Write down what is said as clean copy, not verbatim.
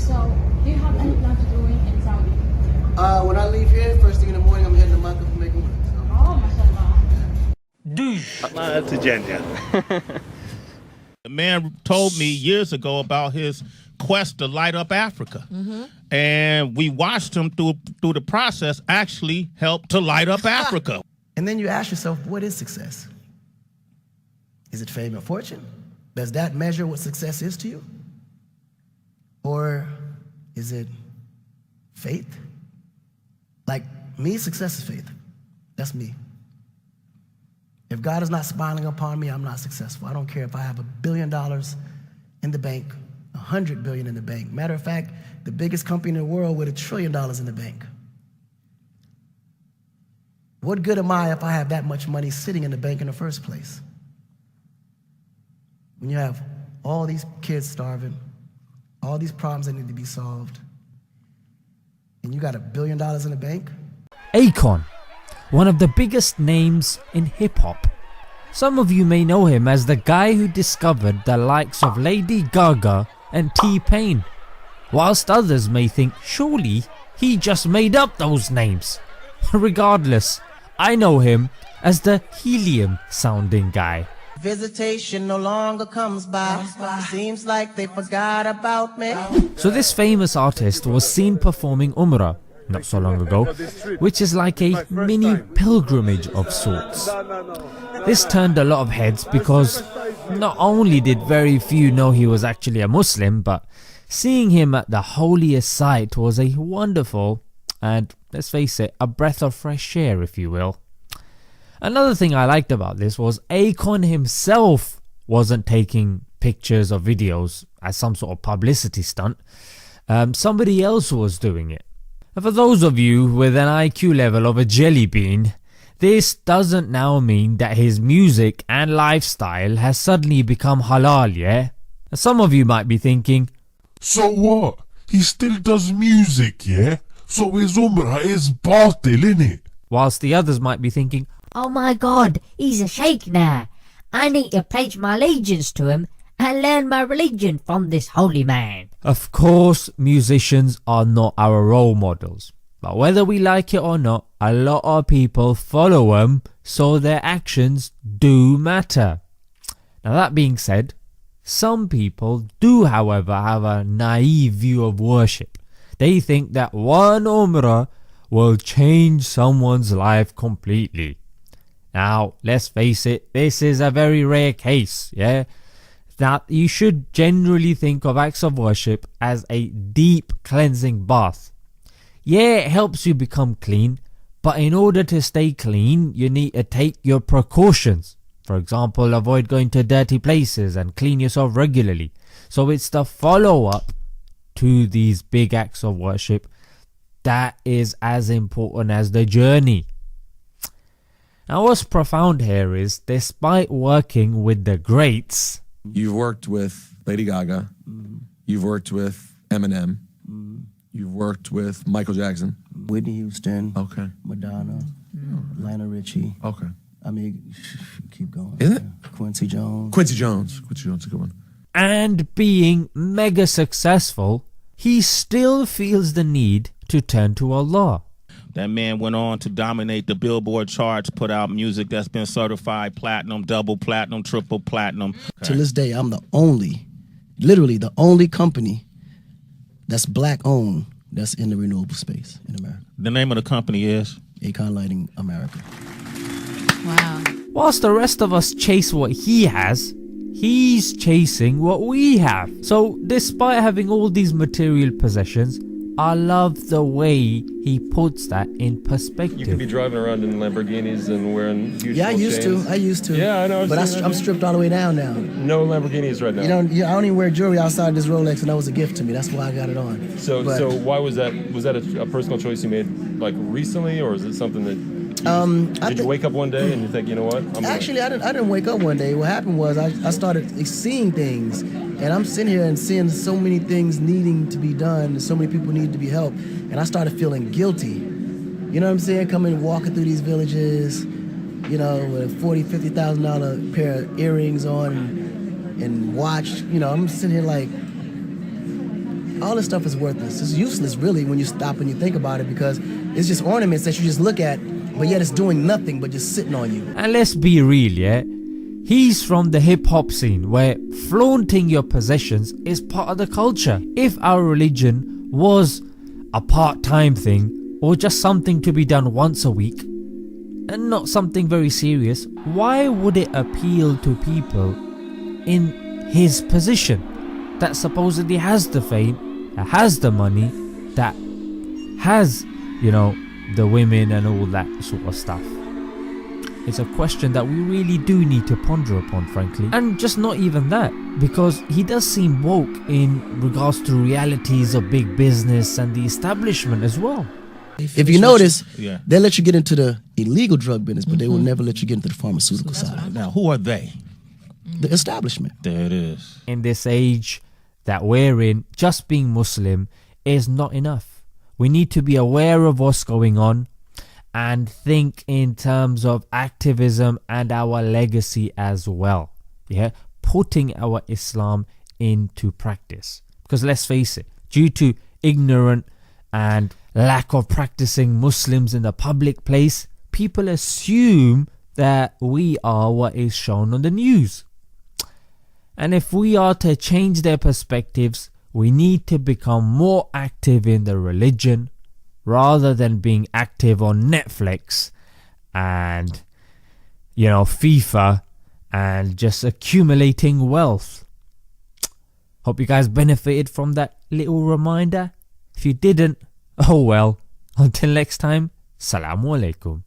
So, do you have any plan to do it in Saudi? When I leave here, first thing in the morning, I'm heading to Mecca for making money. So. Oh, mashallah. The man told me years ago about his quest to light up Africa. And we watched him through the process actually help to light up Africa. And then you ask yourself, what is success? Is it fame and fortune? Does that measure what success is to you? Or is it faith? Like me, success is faith. That's me. If God is not smiling upon me, I'm not successful. I don't care if I have $1 billion in the bank, 100 billion in the bank. Matter of fact, the biggest company in the world with $1 trillion in the bank. What good am I if I have that much money sitting in the bank in the first place? When you have all these kids starving, all these problems that need to be solved, and you got $1 billion in the bank? Akon, one of the biggest names in hip-hop. Some of you may know him as the guy who discovered the likes of Lady Gaga and T-Pain, whilst others may think surely he just made up those names. Regardless, I know him as the helium sounding guy. Visitation no longer comes by. Seems like they forgot about me. So this famous artist was seen performing Umrah not so long ago, which is like a mini pilgrimage of sorts. This turned a lot of heads because not only did very few know he was actually a Muslim, but seeing him at the holiest site was a wonderful and, let's face it, a breath of fresh air, if you will. Another thing I liked about this was Akon himself wasn't taking pictures or videos as some sort of publicity stunt. Somebody else was doing it. And for those of you with an IQ level of a jelly bean, this doesn't now mean that his music and lifestyle has suddenly become halal, yeah? And some of you might be thinking, so what? He still does music, yeah? So his umrah is batil, innit? Whilst the others might be thinking, oh my god, he's a sheikh now. I need to pledge my allegiance to him and learn my religion from this holy man. Of course, musicians are not our role models. But whether we like it or not, a lot of people follow them, so their actions do matter. Now that being said, some people do, however, have a naive view of worship. They think that one umrah will change someone's life completely. Now, let's face it, this is a very rare case, yeah? That you should generally think of acts of worship as a deep cleansing bath. Yeah, it helps you become clean, but in order to stay clean, you need to take your precautions. For example, avoid going to dirty places and clean yourself regularly. So it's the follow-up to these big acts of worship that is as important as the journey. Now what's profound here is, despite working with the greats, you've worked with Lady Gaga, you've worked with Eminem, you've worked with Michael Jackson, Whitney Houston, okay, Madonna, Lionel Richie. Okay. I mean, keep going. Isn't it? Quincy Jones. Quincy Jones, a good one. And being mega successful, he still feels the need to turn to Allah. That man went on to dominate the Billboard charts, put out music that's been certified platinum, double platinum, triple platinum. To this day, I'm the only, literally the only company that's black owned that's in the renewable space in America. The name of the company is? Akon Lighting America. Wow. Whilst the rest of us chase what he has, he's chasing what we have. So despite having all these material possessions, I love the way he puts that in perspective. You could be driving around in Lamborghinis and wearing huge I used to. Yeah, I know. But I'm stripped all the way down now. No Lamborghinis right now. I don't even wear jewelry outside this Rolex, and that was a gift to me. That's why I got it on. So why was that? Was that a personal choice you made like recently, or is it something that did you wake up one day and you think, you know what? I didn't wake up one day. What happened was I started seeing things, and I'm sitting here and seeing so many things needing to be done, and so many people need to be helped, and I started feeling guilty. You know what I'm saying? Coming walking through these villages, you know, with a $40,000, $50,000 pair of earrings on and watch. You know, I'm sitting here like, all this stuff is worthless. It's useless, really, when you stop and you think about it, because it's just ornaments that you just look at, but yet it's doing nothing but just sitting on you. And let's be real, yeah? He's from the hip-hop scene where flaunting your possessions is part of the culture. If our religion was a part-time thing or just something to be done once a week and not something very serious, why would it appeal to people in his position that supposedly has the fame, that has the money, that has, you know, the women and all that sort of stuff? It's a question that we really do need to ponder upon, frankly. And just not even that, because he does seem woke in regards to realities of big business and the establishment as well. If you notice, Yeah. they'll let you get into the illegal drug business, but they will never let you get into the pharmaceutical side. Now, who are they? The establishment. There it is. In this age that we're in, just being Muslim is not enough. We need to be aware of what's going on and think in terms of activism and our legacy as well. Yeah, putting our Islam into practice. Because let's face it, due to ignorant and lack of practicing Muslims in the public place, people assume that we are what is shown on the news. And if we are to change their perspectives, we need to become more active in the religion rather than being active on Netflix and, you know, FIFA and just accumulating wealth. Hope you guys benefited from that little reminder. If you didn't, oh well. Until next time, Assalamu alaikum.